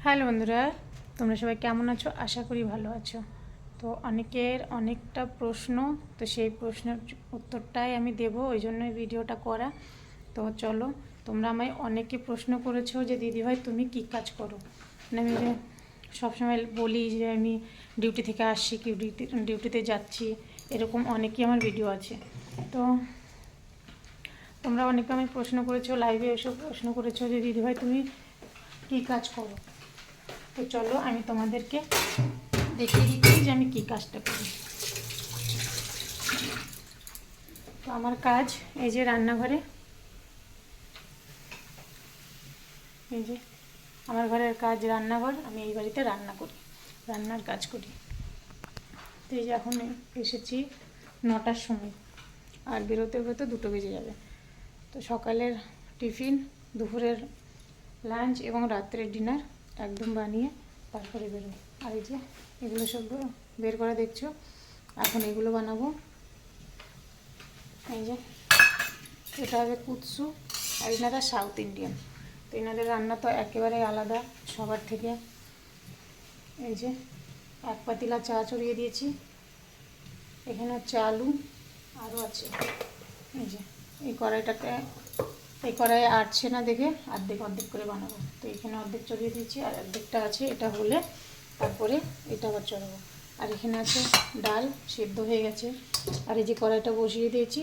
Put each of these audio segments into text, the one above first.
Hello বন্ধুরা, তোমরা সবাই কেমন আছো? আশা করি ভালো আছো। তো অনেকের অনেকটা প্রশ্ন, তো সেই প্রশ্নের উত্তরটাই আমি দেব, ওই জন্যই ভিডিওটা করা। তো চলো, তোমরা আমায় অনেকে প্রশ্ন করেছো যে দিদিভাই তুমি কী কাজ করো। মানে আমি যে সবসময় বলি যে আমি ডিউটি থেকে আসছি কি ডিউটিতে যাচ্ছি, এরকম অনেকেই আমার ভিডিও আছে। তো তোমরা অনেকে আমায় প্রশ্ন করেছো, লাইভে এসে প্রশ্ন করেছো যে দিদিভাই তুমি কী কাজ করো। তো চলো আমি তোমাদেরকে দেখিয়ে দিচ্ছি যে আমি কী কাজটা করি। তো আমার কাজ এই যে রান্নাঘরে, এই যে আমার ঘরের কাজ রান্নাঘর, আমি এই বাড়িতে রান্না করি, রান্নার কাজ করি। তো এই যে এখন এসেছি 9টার সময়, আর বেরোতে বেরোতে 2টো বেজে যাবে। তো সকালের টিফিন, দুপুরের লাঞ্চ এবং রাত্রের ডিনার একদম বানিয়ে তারপরে বেরোই। আর এই যে এগুলো সব বের করা দেখছো, এখন এগুলো বানাবো। এই যে এটা হবে কুৎসু, আর এনারা সাউথ ইন্ডিয়ান, তো এনাদের রান্না তো একেবারে আলাদা সবার থেকে। এই যে 1 পাতিলা চা চড়িয়ে দিয়েছি, এখানে হচ্ছে আলু, আরও আছে। এই যে এই কড়াইটাতে, এই কড়াইয়ে আটছে না দেখে অর্ধেক করে বানাবো। তো এখানে অর্ধেক চড়িয়ে দিয়েছি, আর অর্ধেকটা আছে, এটা হলে তারপরে এটা আবার চড়াবো। আর এখানে আছে ডাল, সেদ্ধ হয়ে গেছে। আর এই যে কড়াইটা বসিয়ে দিয়েছি,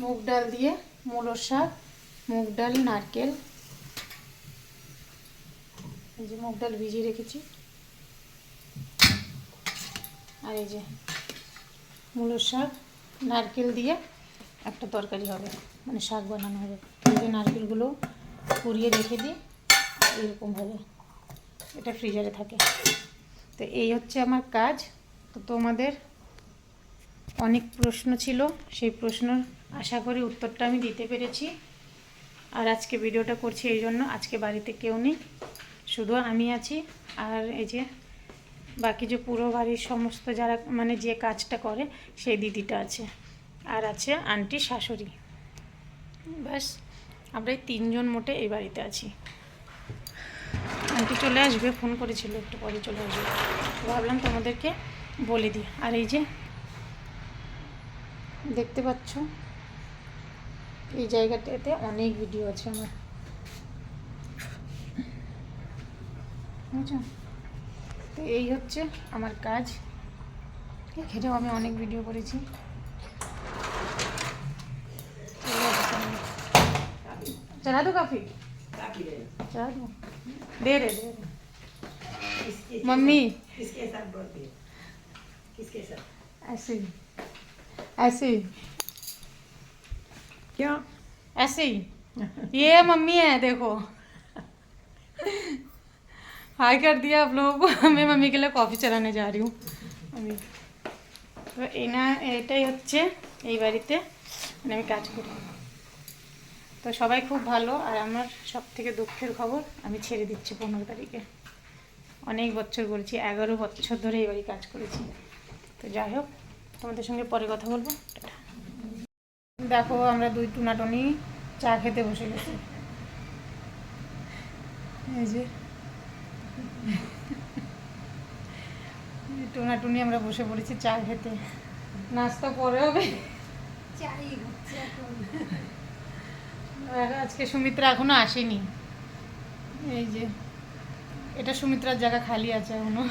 মুগ ডাল দিয়ে মূলোর শাক, মুগ ডাল, নারকেল, এই যে মুগ ডাল ভিজিয়ে রেখেছি। আর এই যে মূলোর শাক, নারকেল দিয়ে একটা তরকারি হবে, মানে শাক বানানো হবে। এই যে নারকেলগুলো কুড়িয়ে রেখে দিই এরকমভাবে, এটা ফ্রিজারে থাকে। তো এই হচ্ছে আমার কাজ। তো তোমাদের অনেক প্রশ্ন ছিল, সেই প্রশ্নের আশা করি উত্তরটা আমি দিতে পেরেছি। আর আজকে ভিডিওটা করছি এই জন্য, আজকে বাড়িতে কেউ নেই, শুধু আমি আছি। আর এই যে বাকি যে পুরো বাড়ির সমস্ত যারা মানে যে কাজটা করে সেই দিদিটা আছে, আর আছে আন্টি, শাশুড়ি, ব্যাস আমরা এই 3জন মোটে এই বাড়িতে আছি। আন্টি চলে আসবে, ফোন করেছিল, একটু পরে চলে আসবে, ভাবলাম তোমাদেরকে বলে দিই। আর এই যে দেখতে পাচ্ছ এই জায়গাটাতে অনেক ভিডিও আছে আমার, বুঝছো? তো এই হচ্ছে আমার কাজ, এখানেও আমি অনেক ভিডিও করেছি। चला दो काफी, चला दो, दे रहे मम्मी, किसके साथ बोलती है? किसके साथ? ऐसे ही, ऐसे ही, क्या? ऐसे ही। ये मम्मी है, देखो हाय कर दिया आप लोगों को। मैं मम्मी के लिए कॉफ़ी चलाने जा रही हूँ अभी। তো এটাই হচ্ছে এই বাড়িতে মানে আমি কাজ করি। তো সবাই খুব ভালো, আর আমার সব থেকে দুঃখের খবর, আমি ছেড়ে দিচ্ছি 15 তারিখে। অনেক বছর করেছি, 11 বছর ধরে এই বাড়ি কাজ করেছি। তো যাই হোক, তোমাদের সঙ্গে পরে কথা বলবো। দেখো আমরা 2 টুনাটুনি চা খেতে বসে গেছি, এই যে টুনাটুনি আমরা বসে পড়েছি চা খেতে। নাস্তা পরে হবে, আজকে সুমিত্রা এখনো আসেনি। এই যে এটা সুমিত্রার জায়গা খালি আছে এখনো,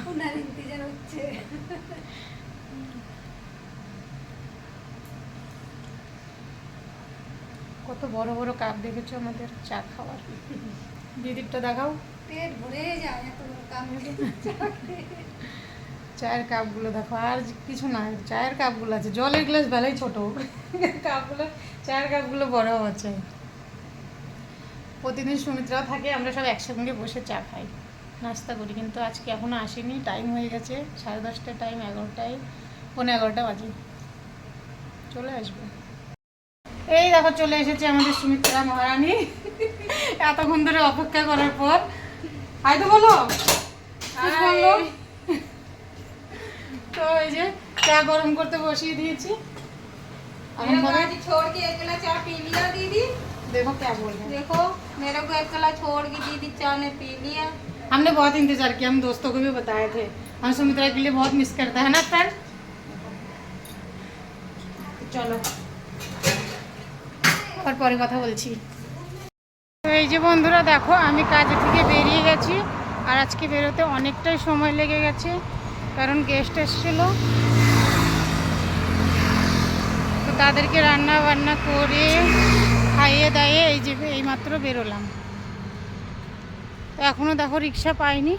কত বড় বড় কাপ দেখেছো আমাদের চা খাওয়ার। দিদিরটা দেখাও, পেট ভরে যায় এত বড় কাপ। চায়ের কাপগুলো দেখো, আর কিছু না, চায়ের কাপগুলো আছে, জলের গ্লাস বেলায় ছোট, কাপগুলো চায়ের কাপগুলো বড় আছে। প্রতিদিন সুমিত্রাও থাকে, আমরা সব একসঙ্গে বসে চা খাই, নাস্তা করি, কিন্তু আজকে এখনো আসেনি। টাইম হয়ে গেছে 10:30 টাইম, 11টায়, 11:15 বাজে, চলে আসবে। এই দেখো চলে এসেছে আমাদের সুমিত্রা মহারানী, এতক্ষণ ধরে অপেক্ষা করার পর। হাই তো বলো, বললো। তো এই যে চা গরম করতে বসিয়ে দিয়েছি। छोड़ के अकेला चाय पी लिया दीदी। देखो क्या बोल रहे हैं, देखो मेरे को अकेला छोड़ के दीदी चाय ने पी लिया। हमने बहुत इंतजार किया, हम दोस्तों को भी बताए थे, हम सुमित्रा के लिए बहुत मिस करता है ना फ्रेंड। চলো আর পরে কথা বলছি। তো এই যে বন্ধুরা দেখো, আমি কাজে থেকে বেরিয়ে গেছি, আর আজকে বেরোতে অনেকটাই সময় লেগে গেছে, কারণ গেস্ট এসেছিল। তো তাদেরকে রান্না বান্না করে খাইয়ে দাইয়ে এই যে এইমাত্র বেরোলাম। তো এখনও দেখো রিক্সা পাইনি,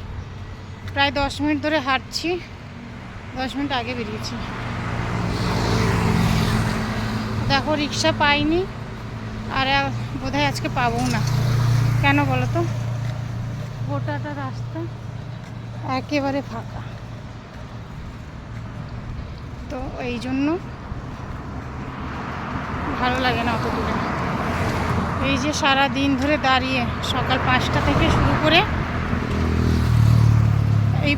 প্রায় 10 মিনিট ধরে হাঁটছি, 10 মিনিট আগে বেরিয়েছি। দেখো রিক্সা পাইনি, আর বোধহয় আজকে পাবো না। কেন বলো তো, গোটাটা রাস্তা একেবারে ফাঁকা, তো এই জন্য ভালো লাগে না অত দূরে। এই যে সারা দিন ধরে দাঁড়িয়ে, সকাল 5টা থেকে শুরু করে এই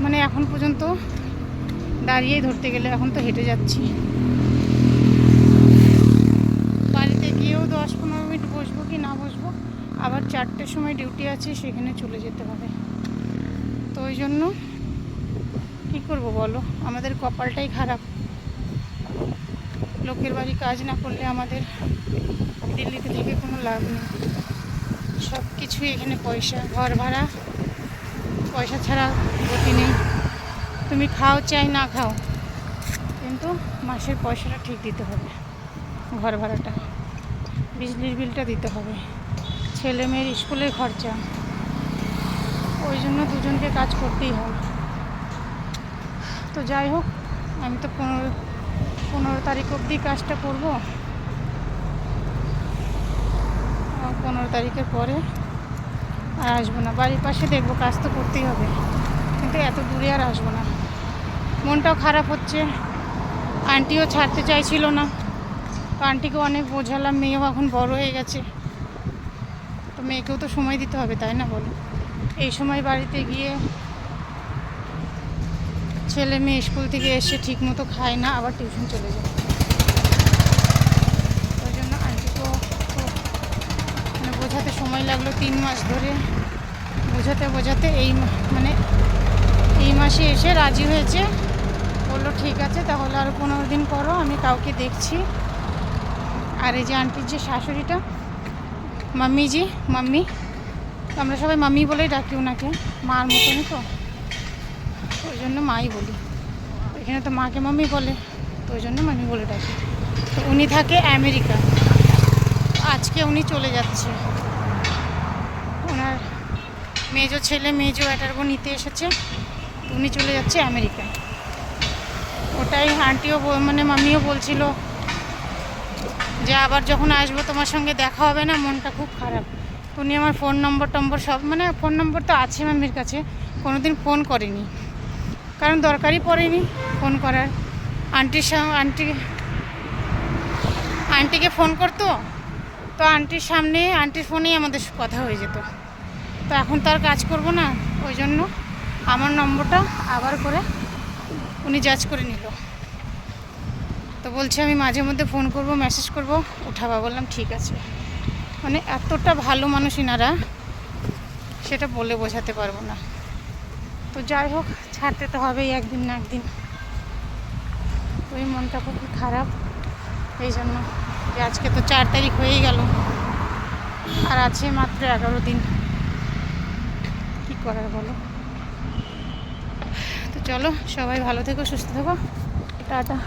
মানে এখন পর্যন্ত দাঁড়িয়েই ধরতে গেলে, এখন তো হেঁটে যাচ্ছি। বাড়িতে গিয়েও 10-15 মিনিট বসবো কি না বসবো, আবার 4টের সময় ডিউটি আছে, সেখানে চলে যেতে হবে। তো ওই জন্য কী করবো বলো, আমাদের কপালটাই খারাপ। লোকের বাড়ি কাজ না করলে আমাদের দিল্লিতে থেকে কোনো লাভ নেই। সব কিছুই এখানে পয়সা, ঘর ভাড়া, পয়সা ছাড়া গতি নেই। তুমি খাও চাই না খাও, কিন্তু মাসের পয়সাটা ঠিক দিতে হবে, ঘর ভাড়াটা, বিজলির বিলটা দিতে হবে, ছেলে মেয়ের স্কুলের খরচা। ওই জন্য দুজনকে কাজ করতেই হয়। তো যাই হোক, আমি তো 15 তারিখ অবধি কাজটা করব, 15 তারিখের পরে আর আসবো না। বাড়ির পাশে দেখবো, কাজ তো করতেই হবে, কিন্তু এত দূরে আর আসবো না। মনটাও খারাপ হচ্ছে, আন্টিও ছাড়তে চাইছিল না, তো আন্টিকেও অনেক বোঝালাম, মেয়েও এখন বড় হয়ে গেছে, তো মেয়েকেও তো সময় দিতে হবে, তাই না বলো। এই সময় বাড়িতে গিয়ে ছেলে মেয়ে স্কুল থেকে এসে ঠিক মতো খায় না, আবার টিউশন চলে যায়। ওই জন্য আন্টিকেও খুব মানে বোঝাতে সময় লাগলো, 3 মাস ধরে বোঝাতে এই মাসে এসে রাজি হয়েছে, বললো ঠিক আছে তাহলে আরও 15 দিন করো, আমি কাউকে দেখছি। আর এই যে আন্টির যে শাশুড়িটা, মাম্মি, আমরা সবাই মাম্মি বলেই ডাকি ওনাকে, মার মতনই, তো ওই জন্য মাই বলি। এখানে তো মাকে মাম্মি বলে, তো ওই জন্য মাম্মি বলে ডাকি। তো উনি থাকে আমেরিকা, আজকে উনি চলে যাচ্ছে, ওনার মেজো ছেলে মেজো অ্যাটারবো নিতে এসেছে, উনি চলে যাচ্ছে আমেরিকা। ওটাই আন্টিও মানে মাম্মিও বলছিল যে আবার যখন আসবো তোমার সঙ্গে দেখা হবে না, মনটা খুব খারাপ। উনি আমার ফোন নম্বর সব, মানে ফোন নম্বর তো আছে মাম্মির কাছে, কোনোদিন ফোন করেনি, কারণ দরকারই পড়েনি ফোন করার। আন্টিকে ফোন করতো, তো আন্টির সামনে আন্টির ফোনেই আমাদের কথা হয়ে যেত। তো এখন তো আর কাজ করবো না, ওই জন্য আমার নম্বরটা আবার করে উনি জাজ করে নিল। তো বলছে আমি মাঝে মধ্যে ফোন করব, মেসেজ করব, উঠাবা। বললাম ঠিক আছে। মানে এতটা ভালো মানুষ ইনারা, সেটা বলে বোঝাতে পারবো না। তো যাই হোক, ছাড়তে তো হবেই একদিন না একদিন। তো এই মনটা খুব খারাপ, এই জন্য যে আজকে তো 4 তারিখ হয়েই গেল, আর আছে মাত্র 11 দিন, কি করার বলো। তো চলো, সবাই ভালো থেকো, সুস্থ থেকো, টাটা।